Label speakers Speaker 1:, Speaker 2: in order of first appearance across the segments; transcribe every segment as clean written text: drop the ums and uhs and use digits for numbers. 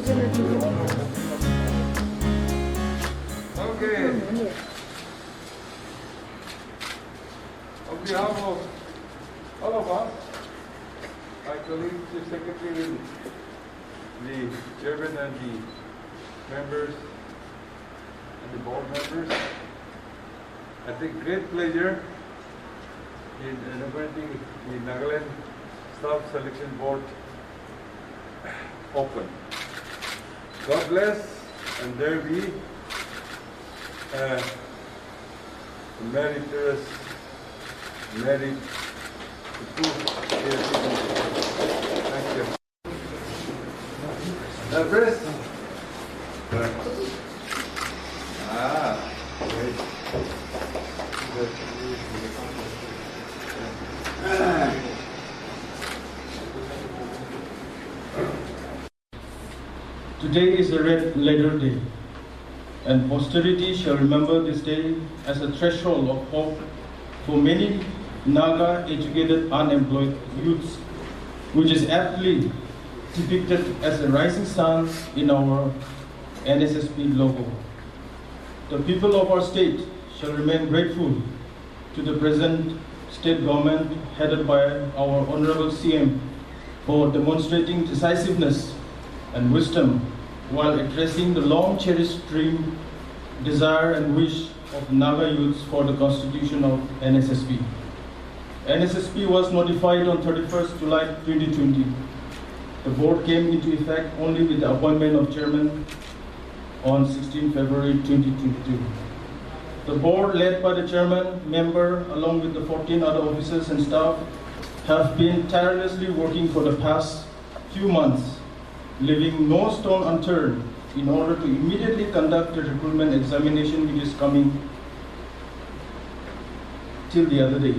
Speaker 1: Okay. On behalf of all of us, my colleague, Chief Secretary, the Chairman and the members and the board members, I take great pleasure in inaugurating the Nagaland Staff Selection Board open. God bless, and there be meritorious merit to prove their citizenship. Thank you. Press. Great.
Speaker 2: Today is a red letter day, and posterity shall remember this day as a threshold of hope for many Naga educated unemployed youths, which is aptly depicted as a rising sun in our Nssb logo. The people of our state shall remain grateful to the present state government headed by our Honorable CM for demonstrating decisiveness and wisdom while addressing the long-cherished dream, desire and wish of Naga youths for the constitution of Nssb. Nssb was notified on 31st July 2020. The board came into effect only with the appointment of chairman on 16 February 2022. The board, led by the chairman, member, along with the 14 other officers and staff, have been tirelessly working for the past few months, leaving no stone unturned in order to immediately conduct the recruitment examination which is coming till the other day.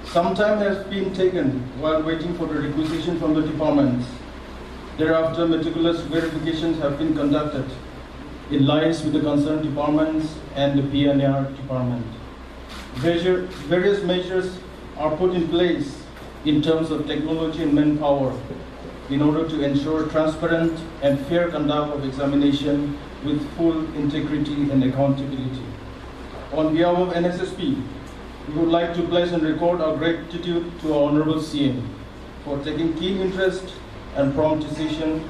Speaker 2: Some time has been taken while waiting for the requisition from the departments. Thereafter, meticulous verifications have been conducted in liaison with the concerned departments and the PNR department. Various measures are put in place in terms of technology and manpower in order to ensure transparent and fair conduct of examination with full integrity and accountability. On behalf of Nssb, we would like to place and record our gratitude to our Honorable CM for taking keen interest and prompt decision,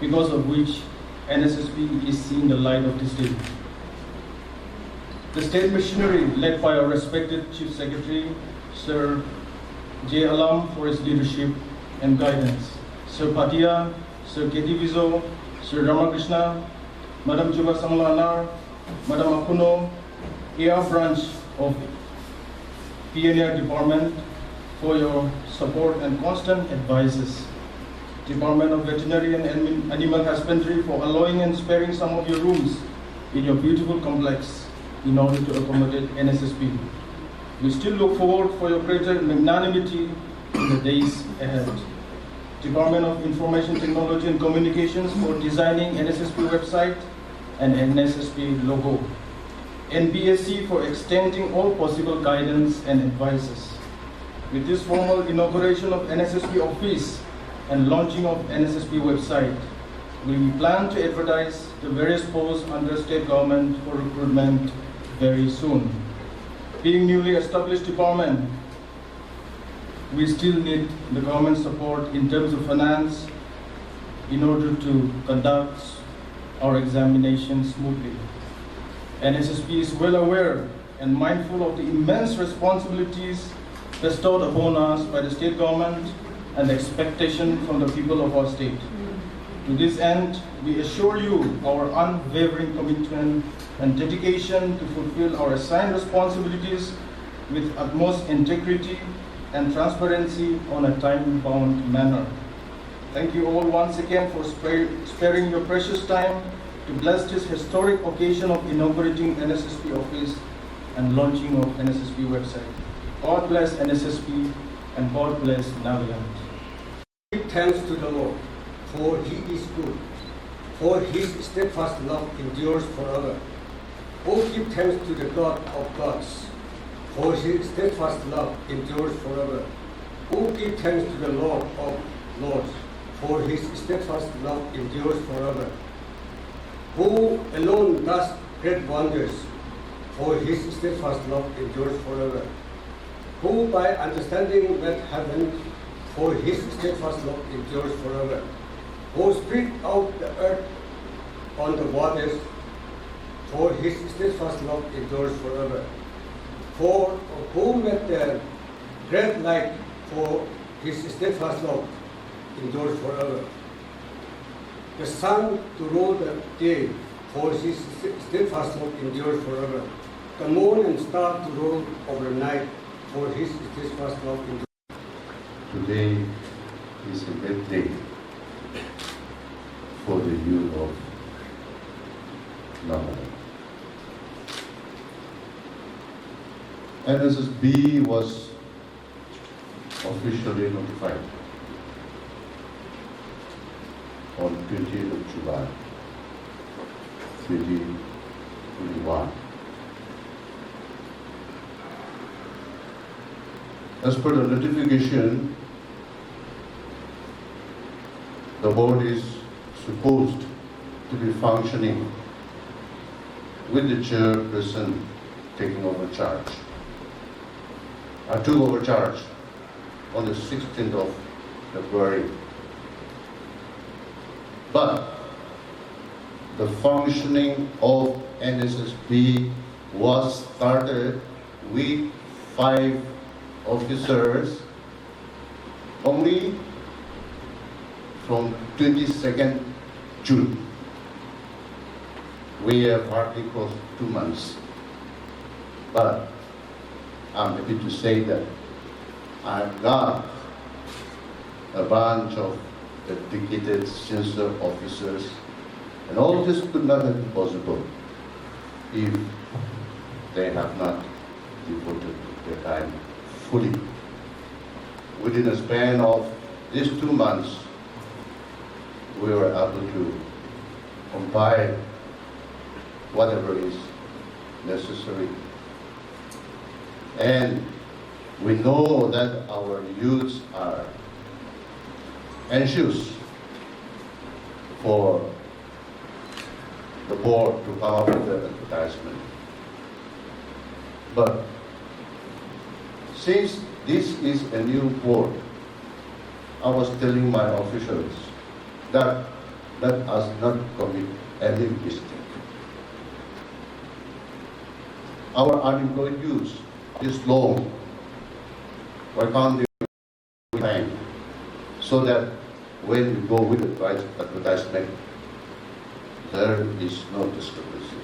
Speaker 2: because of which Nssb is seeing the light of this day. The state machinery, led by our respected Chief Secretary, Sir J. Alam, for his leadership and guidance, Sir Patia, Sir K.T. Vizo, Sir Ramakrishna, Madam Juba Samlanar, Madam Akuno, AR branch of PNR department, for your support and constant advices. Department of Veterinary and Animal Husbandry for allowing and sparing some of your rooms in your beautiful complex in order to accommodate Nssb. We still look forward for your greater magnanimity in the days ahead. Department of Information Technology and Communications for designing Nssb website and Nssb logo. NBSC for extending all possible guidance and advices. With this formal inauguration of Nssb office and launching of Nssb website, we plan to advertise the various posts under state government for recruitment very soon. Being newly established department, we still need the government support in terms of finance in order to conduct our examination smoothly. Nssb is well aware and mindful of the immense responsibilities bestowed upon us by the state government and the expectation from the people of our state. To this end, we assure you our unwavering commitment and dedication to fulfill our assigned responsibilities with utmost integrity and transparency on a time-bound manner. Thank you all once again for sparing your precious time to bless this historic occasion of inaugurating Nssb office and launching of Nssb website. God bless Nssb and God bless Nagaland.
Speaker 3: Give thanks to the Lord, for He is good, for His steadfast love endures forever. Oh, give thanks to the God of gods, for His steadfast love endures forever. Oh, give thanks to the Lord of lords, for his steadfast love endures forever. Who alone does great wonders, for his steadfast love endures forever. Who by understanding made heaven, for his steadfast love endures forever. Who spread out the earth on the waters, for his steadfast love endures forever. For who made the great light, for his steadfast love endures forever. The sun to rule the day, for his steadfast love endures forever. The moon and star to rule over the night, for his steadfast love endures.
Speaker 4: Today is a great day for the youth of Nagaland. Nssb was officially notified on 20th of July 2021. As per the notification, the board is supposed to be functioning with the chairperson taking over charge. I took over charge on the 16th of February. But the functioning of Nssb was started with 5 officers only from 22nd June. We have hardly crossed 2 months. But I'm happy to say that I've got a bunch of dedicated senior officers, and all this could not have been possible if they have not devoted their time fully. Within a span of these 2 months, we were able to compile whatever is necessary. And we know that our youths are anxious for the board to come up with an advertisement. But since this is a new board, I was telling my officials that let us not commit any mistake. Our unemployed youth is low. Why can't they time so that when we go with the right advertisement, there is no discrepancy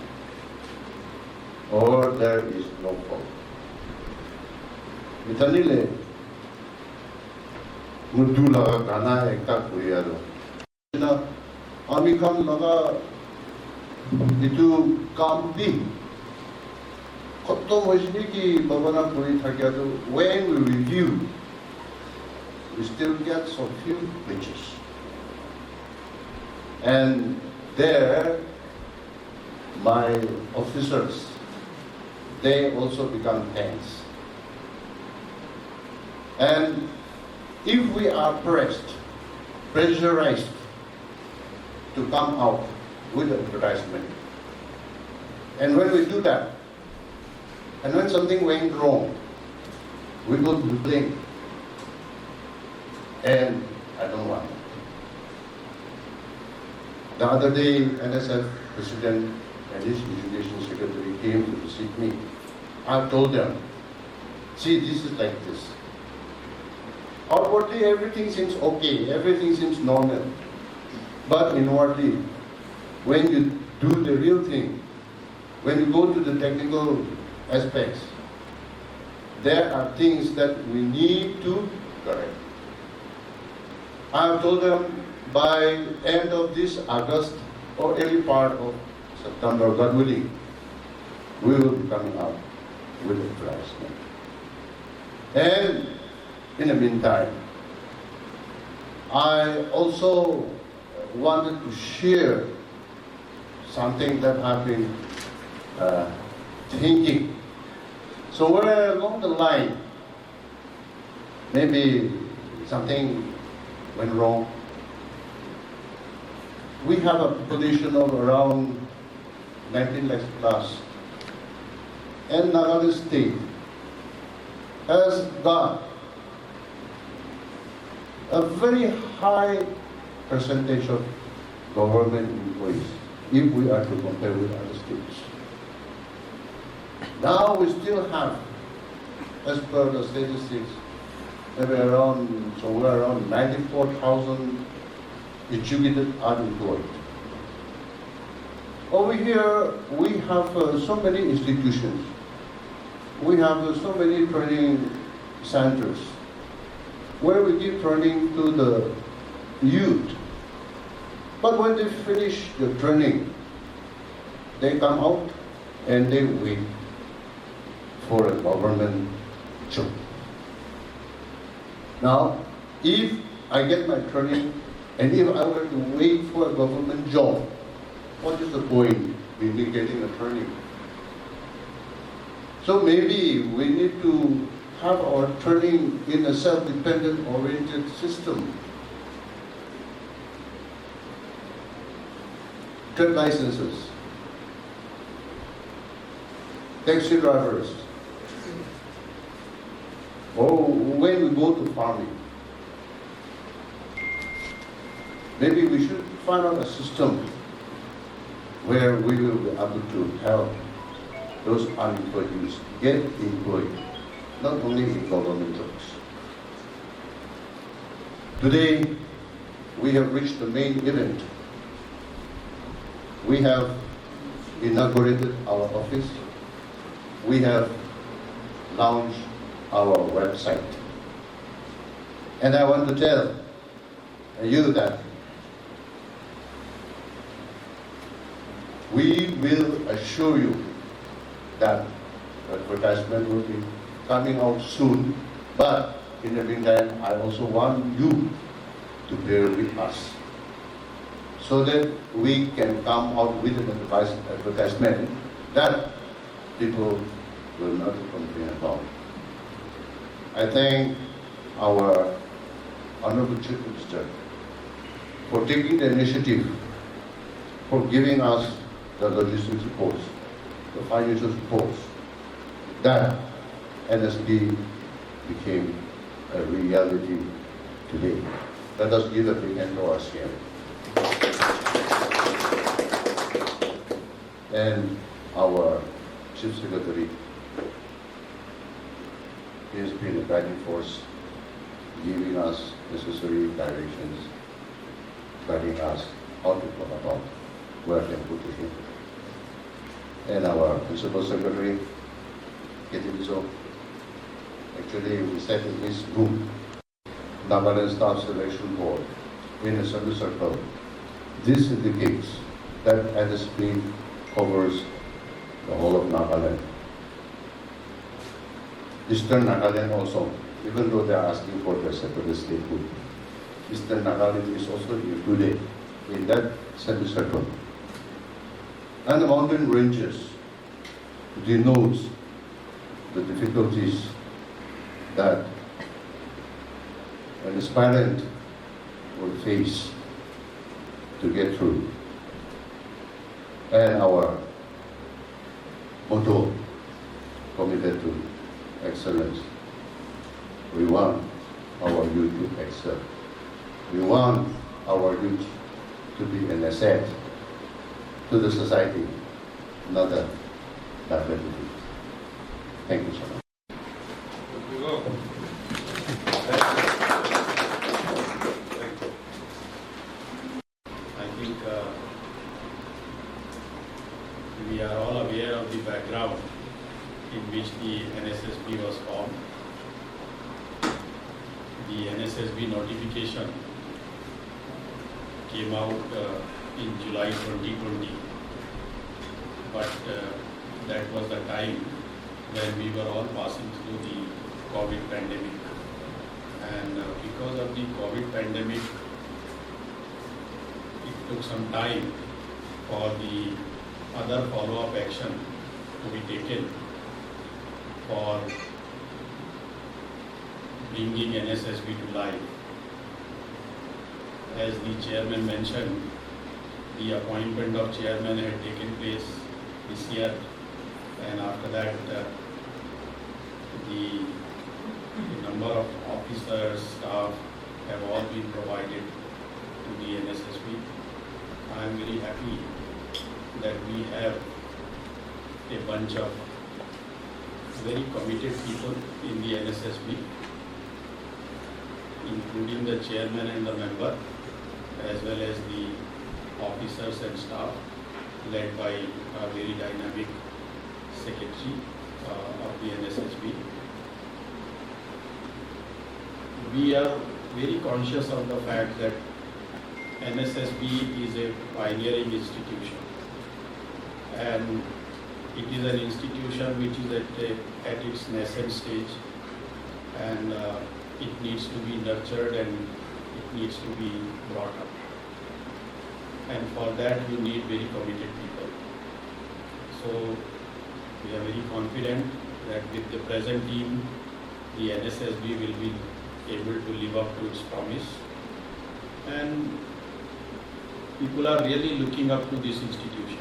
Speaker 4: or there is no fault. Mitanile, mudula gana ekta kuriado. Na ami kan laga itu kamdi. Koto mojini ki babana kuri thakiado. When we review, we still get some few glitches. And there, my officers, they also become tense. And if we are pressurized to come out with advertisement, and when we do that, and when something went wrong, we go to blame. And I don't want it. The other day, NSF President and his Education Secretary came to visit me. I told them, see, this is like this. Outwardly, everything seems okay, everything seems normal. But inwardly, when you do the real thing, when you go to the technical aspects, there are things that we need to correct. I have told them by end of this August or early part of September, God willing, we will be coming out with advertisement. And in the meantime, I also wanted to share something that I've been thinking. So where along the line, maybe something went wrong, we have a population of around 19 lakhs plus. And Nagaland state has got a very high percentage of government employees if we are to compare with other states. Now we still have, as per the statistics, maybe somewhere around 94,000 educated unemployed. Over here, we have so many institutions. We have so many training centers where we give training to the youth. But when they finish the training, they come out and they wait for a government job. Now, if I get my training and if I were to wait for a government job, what is the point in me getting a training? So maybe we need to have our training in a self-dependent oriented system. Trade licenses, taxi drivers, or when we go to farming. Maybe we should find out a system where we will be able to help those unemployed youths get employed, not only in government jobs. Today, we have reached the main event. We have inaugurated our office. We have launched our website. And I want to tell you that we will assure you that advertisement will be coming out soon. But in the meantime, I also want you to bear with us so that we can come out with an advertisement that people will not complain about. I thank our Honorable Chief Minister for taking the initiative, for giving us the logistics supports, the financial supports, that NSB became a reality today. Let us give a big hand to our CM. And our Chief Secretary, he has been a guiding force, giving us necessary directions, guiding us how to go about where can put it in. And our Principal Secretary, Ketilizo, actually we sat in this room, Nagaland Staff Selection Board, in a semicircle. This indicates that NSB covers the whole of Nagaland. Eastern Nagaland also, even though they are asking for the separate statehood, Eastern Nagaland is also included in that semicircle. And the mountain ranges denotes the difficulties that an aspirant will face to get through. And our motto, committed to excellence. We want our youth to excel. We want our youth to be an asset to the society, not a liability. Thank you so much.
Speaker 1: You go.
Speaker 5: I think we are all aware of the background in which the Nssb was formed. The Nssb notification came out in July 2020, but that was the time when we were all passing through the COVID pandemic. And because of the COVID pandemic, it took some time for the other follow-up action to be taken for bringing Nssb to life. As the chairman mentioned, the appointment of chairman had taken place this year, and after that the number of officers, staff have all been provided to the Nssb. I am very happy that we have a bunch of very committed people in the Nssb, including the chairman and the member, as well as the officers and staff, led by a very dynamic secretary of the Nssb. We are very conscious of the fact that Nssb is a pioneering institution, and it is an institution which is at its nascent stage, and it needs to be nurtured and it needs to be brought up. And for that you need very committed people. So we are very confident that with the present team, the Nssb will be able to live up to its promise. And people are really looking up to this institution.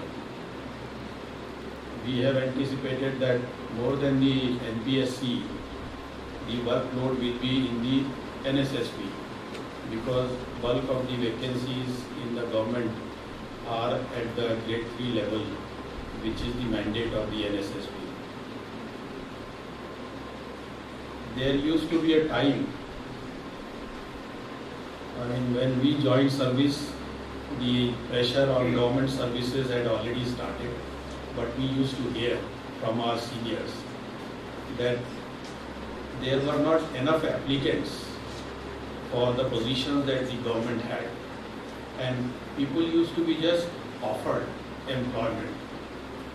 Speaker 5: We have anticipated that more than the NPSC, the workload will be in the Nssb, because bulk of the vacancies in the government are at the grade 3 level, which is the mandate of the Nssb. There used to be a time, when we joined service, the pressure on government services had already started, but we used to hear from our seniors that there were not enough applicants for the positions that the government had, and people used to be just offered employment,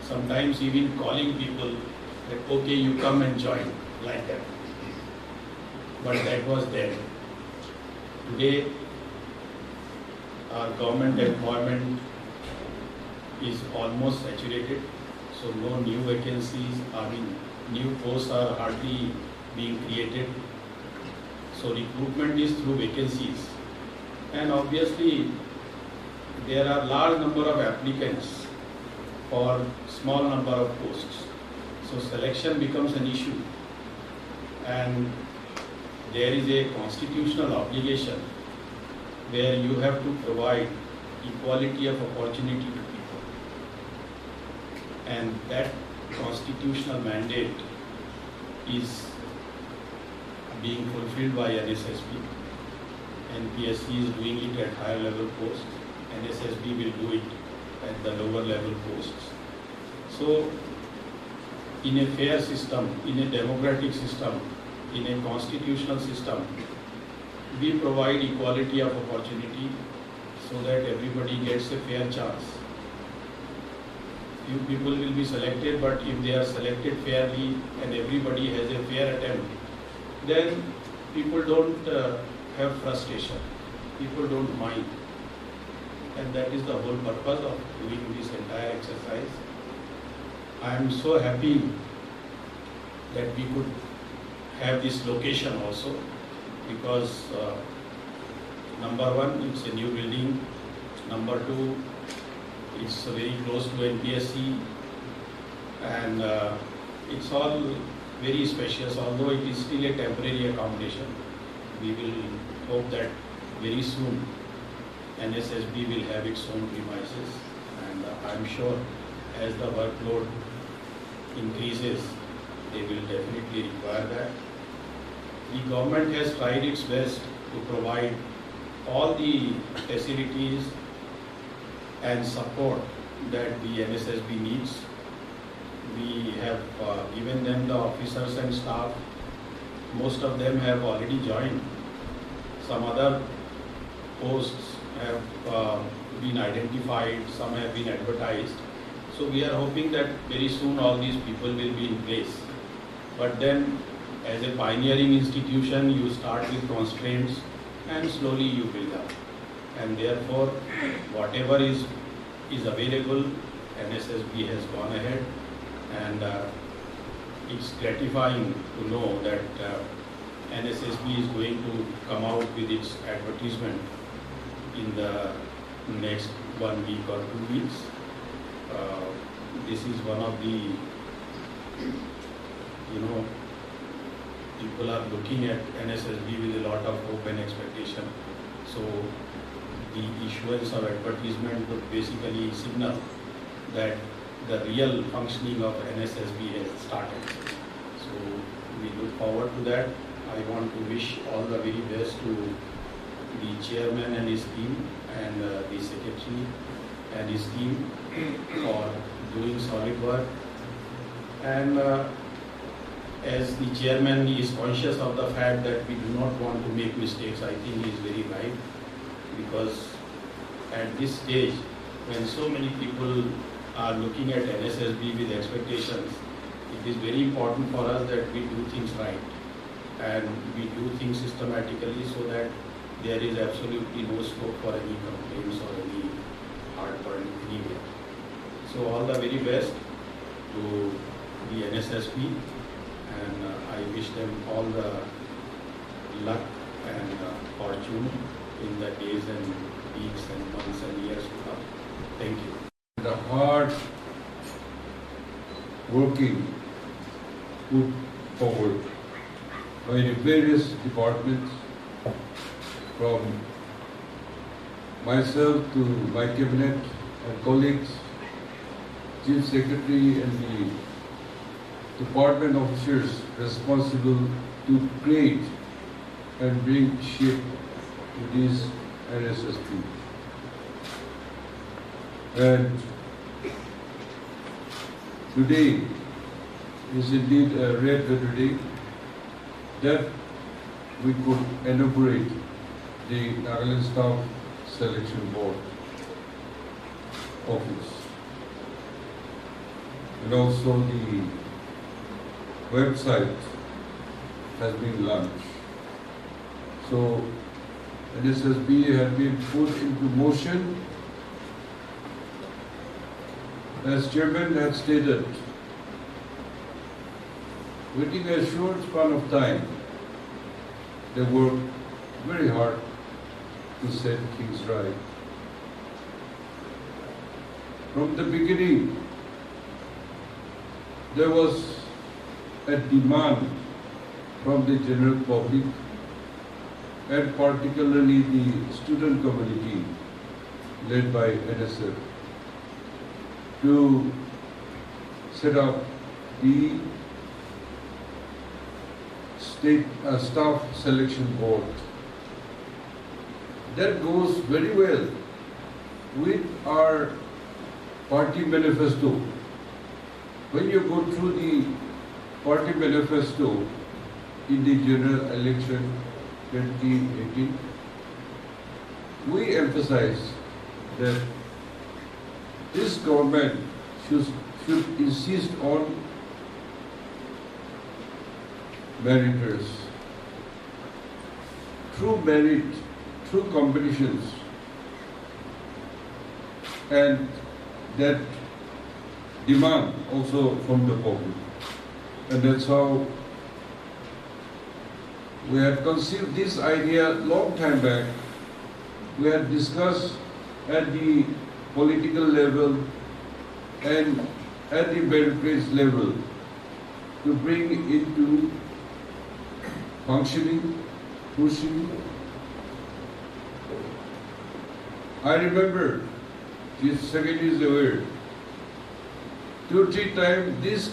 Speaker 5: sometimes even calling people that okay, you come and join, like that. But that was then. Today our government employment is almost saturated, so no new vacancies, new posts are hardly being created. So recruitment is through vacancies, and obviously there are large number of applicants for small number of posts. So selection becomes an issue, and there is a constitutional obligation where you have to provide equality of opportunity to people, and that constitutional mandate is being fulfilled by Nssb. NPSC is doing it at higher level posts, Nssb will do it at the lower level posts. So in a fair system, in a democratic system, in a constitutional system, we provide equality of opportunity so that everybody gets a fair chance. Few people will be selected, but if they are selected fairly and everybody has a fair attempt, then people don't have frustration, people don't mind. And that is the whole purpose of doing this entire exercise. I am so happy that we could have this location also, because number one, it's a new building, number two, it's very close to NPSC, and it's all very spacious, although it is still a temporary accommodation. We will hope that very soon Nssb will have its own premises, and I'm sure as the workload increases, they will definitely require that. The government has tried its best to provide all the facilities and support that the Nssb needs. We have given them the officers and staff. Most of them have already joined. Some other posts have been identified, some have been advertised. So we are hoping that very soon all these people will be in place. But then, as a pioneering institution, you start with constraints and slowly you build up. And therefore, whatever is available, Nssb has gone ahead, and it's gratifying to know that Nssb is going to come out with its advertisement in the next 1 week or 2 weeks. This is one of the, people are looking at NSSB with a lot of hope and expectation. So the issuance of advertisement would basically signal that the real functioning of NSSB has started. So we look forward to that. I want to wish all the very best to the chairman and his team and the secretary and his team for doing solid work. And as the chairman is conscious of the fact that we do not want to make mistakes, I think he is very right, because at this stage, when so many people are looking at NSSB with expectations, it is very important for us that we do things right and we do things systematically so that there is absolutely no scope for any complaints or any heartburn anywhere. So all the very best to the NSSB, and I wish them all the luck and fortune in the days and weeks and months and years to come. Thank you.
Speaker 1: The hard working put forward by the various departments, from myself to my cabinet and colleagues, Chief Secretary and the department officers responsible to create and bring shape to this NSSB. And today is indeed a rare day that we could inaugurate the Nagaland Staff Selection Board office. And also the website has been launched. So NSSB has been put into motion. As Chairman had stated, within a short span of time, they worked very hard to set things right. From the beginning, there was a demand from the general public and particularly the student community led by NSF to set up the state staff selection board. That goes very well with our party manifesto. When you go through the party manifesto in the general election 2018, we emphasize that this government should insist on meriters, through merit, through competitions, and that demand also from the public. And that's how we had conceived this idea long time back. We had discussed at the political level and at the bureaucracy level to bring into functioning, pushing. I remember, Chief Secretary is aware, 2 or 3 times this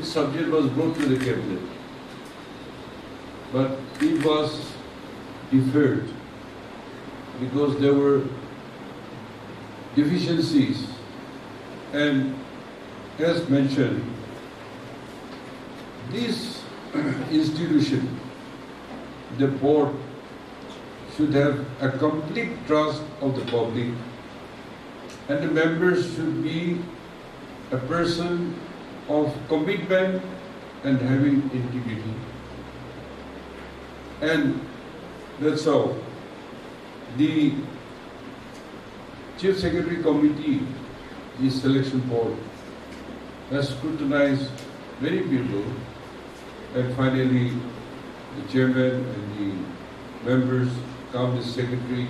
Speaker 1: subject was brought to the cabinet, but it was deferred because there were deficiencies. And as mentioned, this institution, the board, should have a complete trust of the public, and the members should be a person of commitment and having integrity. And that's how the Chief Secretary Committee, the selection board, has scrutinized many people, and finally the chairman and the members, come the secretary,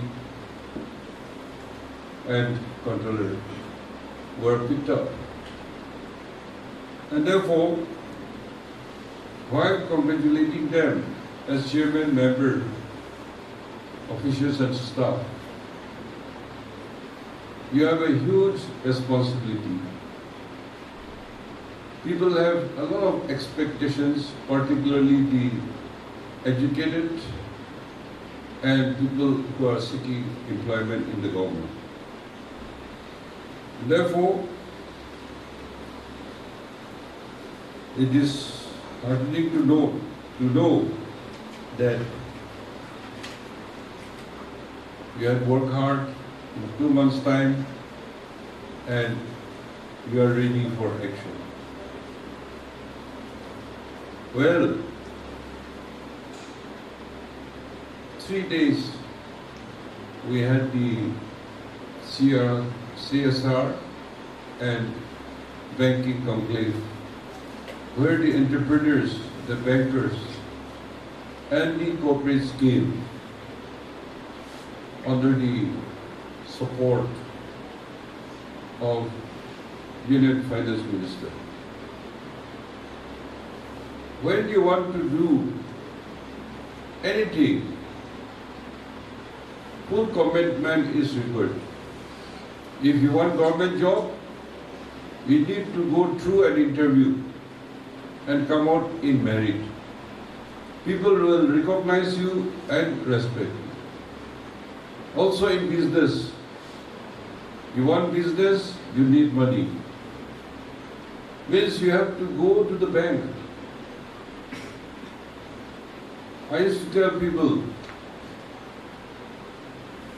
Speaker 1: and controller were picked up. And therefore, while congratulating them as chairman, member, officials and staff, you have a huge responsibility. People have a lot of expectations, particularly the educated and people who are seeking employment in the government. Therefore, it is heartening to know that you have worked hard in 2 months' time and you are ready for action. Well, 3 days we had the CSR and banking conclave, where the entrepreneurs, the bankers, and the corporates came under the support of Union Finance Minister. When you want to do anything, full commitment is required. If you want government job, you need to go through an interview and come out in merit. People will recognize you and respect you. Also in business, you want business, you need money. Means you have to go to the bank. I used to tell people,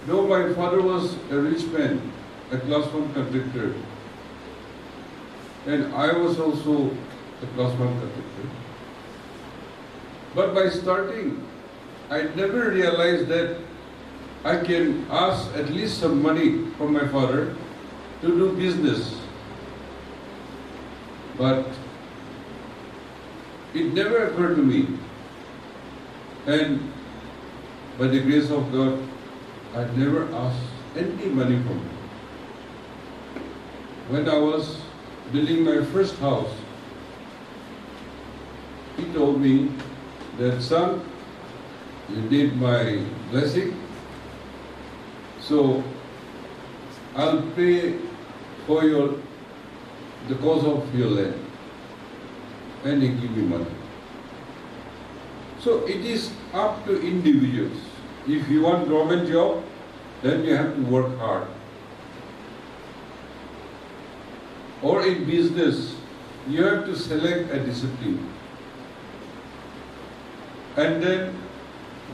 Speaker 1: no, my father was a rich man, a class 1 contractor, and I was also a class 1 contractor. But by starting, I never realized that I can ask at least some money from my father to do business. But it never occurred to me. And by the grace of God, I never asked any money from him. When I was building my first house, he told me that, son, you need my blessing, so I'll pay for the cost of your land. And he gave me money. So it is up to individuals. If you want government job, then you have to work hard. Or in business, you have to select a discipline and then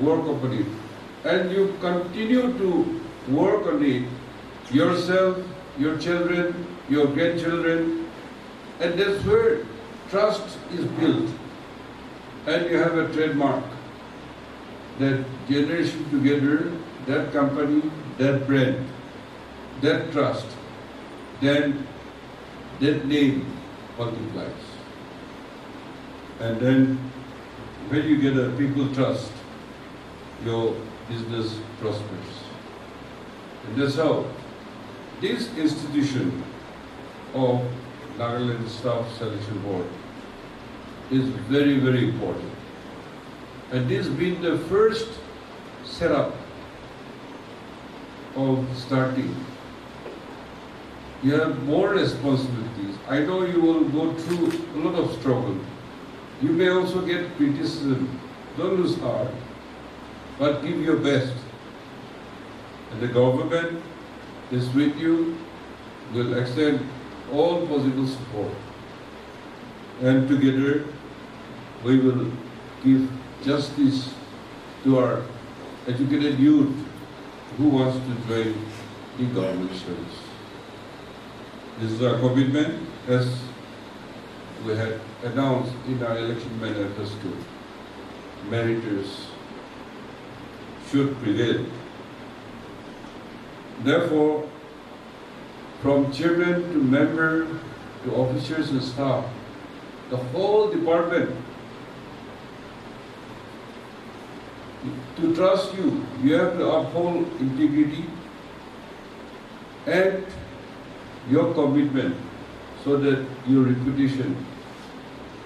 Speaker 1: work upon it. And you continue to work on it yourself, your children, your grandchildren, and that's where trust is built. And you have a trademark that generation together, that company, that brand, that trust, then that name multiplies. And then when you get a people trust, your business prospers. And that's how this institution of Nagaland Staff Selection Board is very, very important. And this being the first setup of starting, you have more responsibilities. I know you will go through a lot of struggle. You may also get criticism. Don't lose heart, but give your best. And the government is with you, will extend all possible support. And together, we will give justice to our educated youth who wants to join the government service. This is our commitment, as we had announced in our election manifesto. Meritors should prevail. Therefore, from chairman to member to officers and staff, the whole department, to trust you, you have to uphold integrity, and your commitment so that your reputation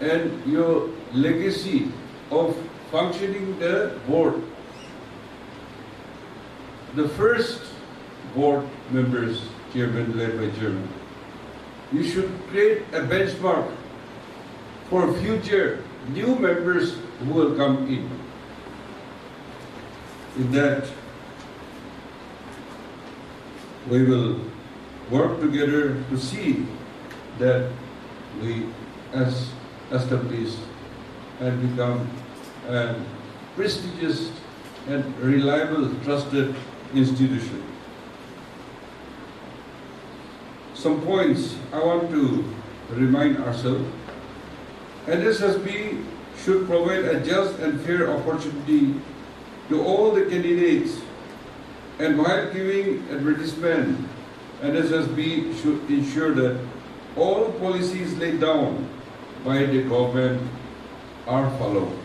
Speaker 1: and your legacy of functioning the board. The first board members, chairman, led by chairman, you should create a benchmark for future new members who will come in. In that, we will work together to see that we establish and become a prestigious and reliable, trusted institution. Some points I want to remind ourselves. NSSB should provide a just and fair opportunity to all the candidates, and while giving advertisement, NSSB should ensure that all policies laid down by the government are followed.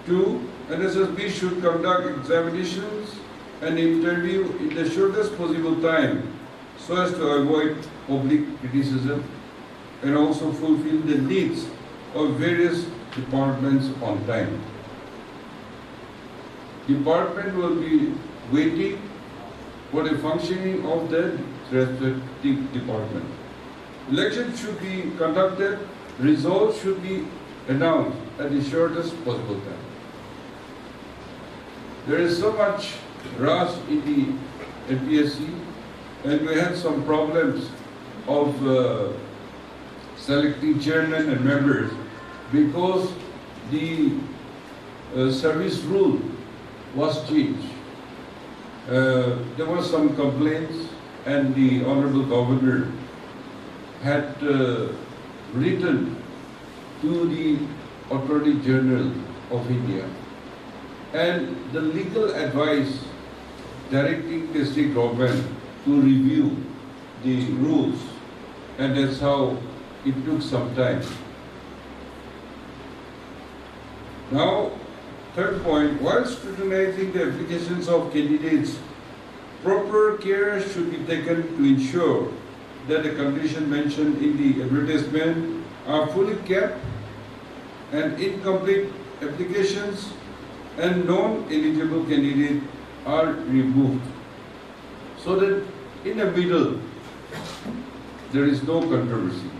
Speaker 1: 2. NSSB should conduct examinations and interview in the shortest possible time so as to avoid public criticism and also fulfill the needs of various departments on time. Department will be waiting for the functioning of the respective department. Election should be conducted, results should be announced at the shortest possible time. There is so much rush in the NPSC, and we had some problems of selecting chairmen and members because the service rule was changed. There were some complaints, and the Honorable Governor had written to the Attorney General of India and the legal advice directing the state government to review the rules, and that's how it took some time. Now, third point, while scrutinizing the applications of candidates, proper care should be taken to ensure that the conditions mentioned in the advertisement are fully kept and incomplete applications and non-eligible candidates are removed, so that in the middle there is no controversy.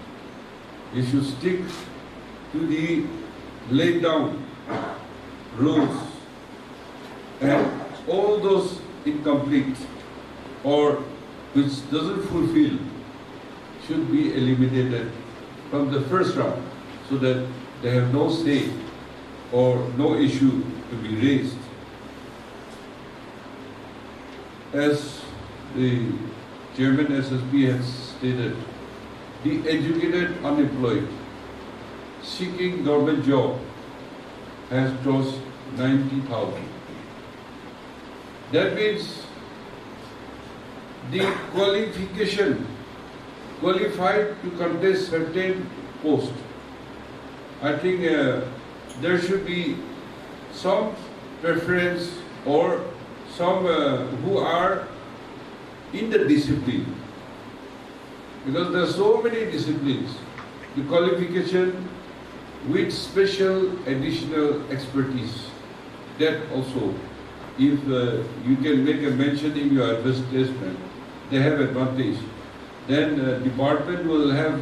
Speaker 1: You should stick to the laid down rules, and all those incomplete or which doesn't fulfill should be eliminated from the first round so that they have no say or no issue to be raised. As the Chairman SSB has stated, the educated unemployed seeking government job has crossed 90,000. That means the qualified to contest certain post. I think there should be some preference or some who are in the discipline, because there are so many disciplines. The qualification with special additional expertise, that also, if you can make a mention in your advertisement, they have advantage. Then department will have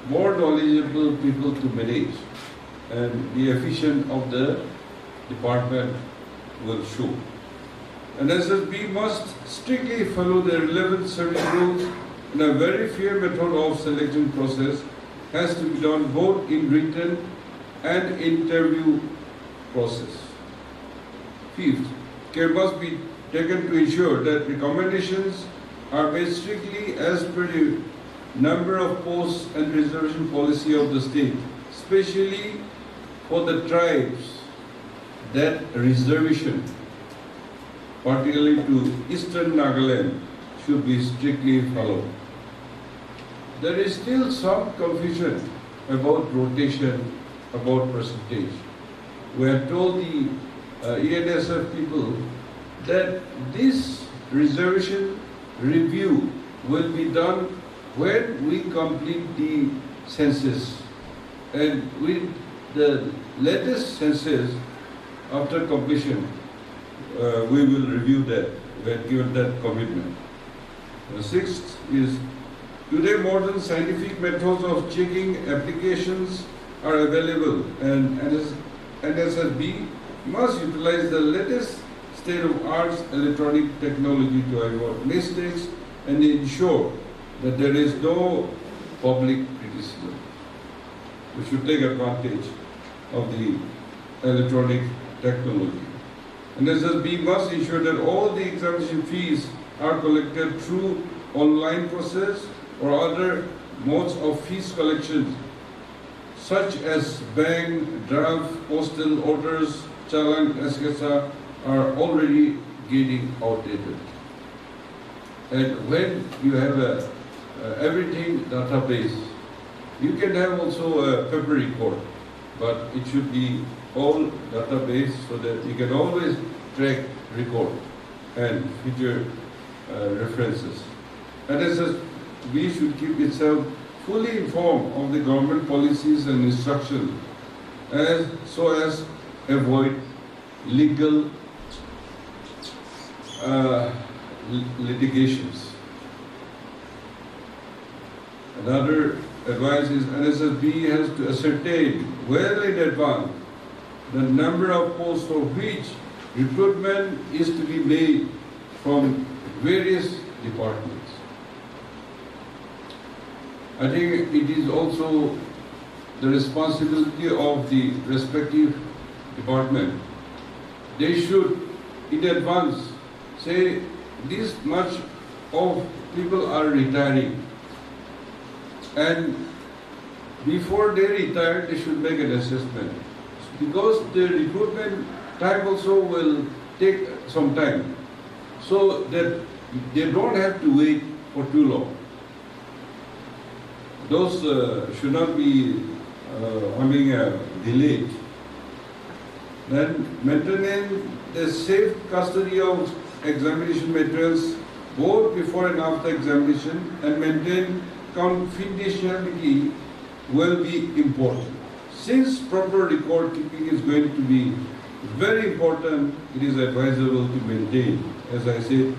Speaker 1: more knowledgeable people to manage, and the efficiency of the department will show. And SSB must strictly follow the relevant service rules, and a very fair method of selection process has to be done both in written and interview process. Fifth, care must be taken to ensure that recommendations are made strictly as per the number of posts and reservation policy of the state, especially for the tribes, that reservation, particularly to eastern Nagaland, should be strictly followed. There is still some confusion about rotation, about percentage. We have told the ENSF people that this reservation review will be done when we complete the census. And with the latest census, after completion, we will review that. We have given that commitment. The sixth is, today modern scientific methods of checking applications are available, and Nssb must utilize the latest state-of-art electronic technology to avoid mistakes and ensure that there is no public criticism. We should take advantage of the electronic technology. And Nssb must ensure that all the examination fees are collected through online process or other modes of fees collection, such as bank, draft, postal orders, challan, etc., are already getting outdated. And when you have a everything database, you can have also a paper record, but it should be all database so that you can always track record and future references. And as we should keep itself fully informed of the government policies and instructions so as avoid legal litigations. Another advice is Nssb has to ascertain well in advance the number of posts for which recruitment is to be made from various departments. I think it is also the responsibility of the respective department. They should in advance say this much of people are retiring, and before they retire they should make an assessment, because the recruitment time also will take some time, so that they don't have to wait for too long. Those should not be delayed. Then maintaining the safe custody of examination materials both before and after examination, and maintain confidentiality will be important. Since proper record keeping is going to be very important, it is advisable to maintain, as I said,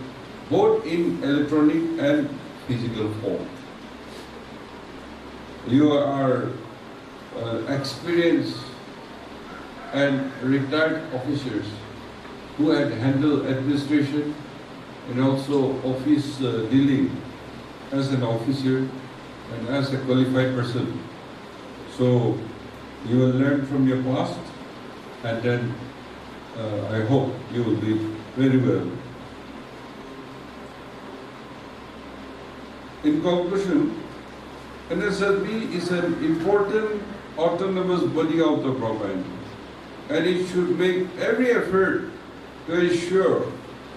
Speaker 1: both in electronic and physical form. You are experienced and retired officers who had handled administration and also office dealing as an officer and as a qualified person. So you will learn from your past, and then I hope you will be very well. In conclusion, Nssb is an important autonomous body of the government, and it should make every effort to ensure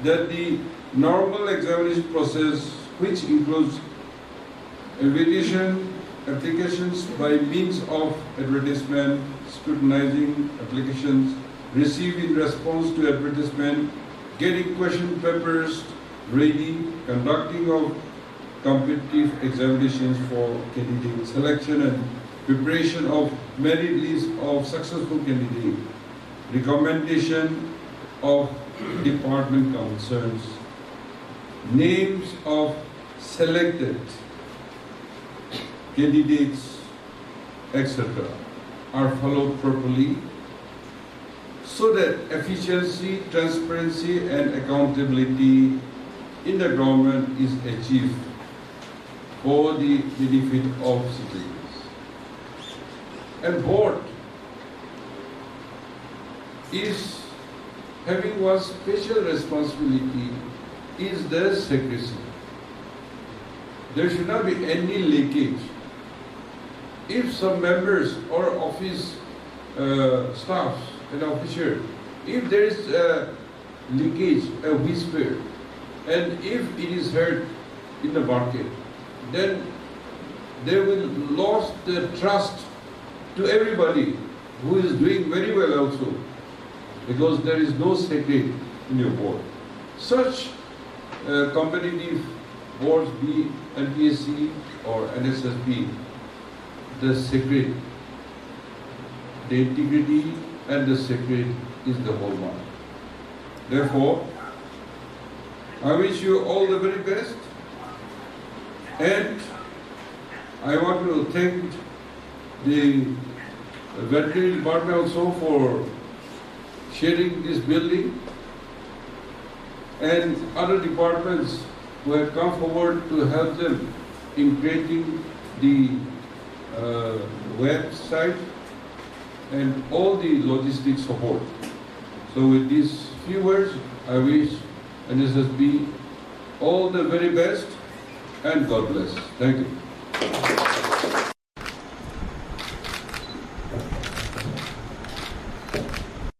Speaker 1: that the normal examination process, which includes evaluation applications by means of advertisement, scrutinizing applications, receiving response to advertisement, getting question papers ready, conducting of competitive examinations for candidate selection and preparation of merit list of successful candidates, recommendation of department concerns, names of selected candidates, etc., are followed properly, so that efficiency, transparency, and accountability in the government is achieved for the benefit of citizens. And board is having one special responsibility, is the secrecy. There should not be any leakage. If some members or office staff and officer, if there is a leakage, a whisper, and if it is heard in the market, then they will lose the trust to everybody who is doing very well also, because there is no secret in your board. Such competitive boards, be NPSC or Nssb, the secret, the integrity and the secret is the hallmark. Therefore, I wish you all the very best, and I want to thank the veterinary department also for sharing this building, and other departments who have come forward to help them in creating the website and all the logistics support. So with these few words, I wish Nssb all the very best and God bless. Thank you.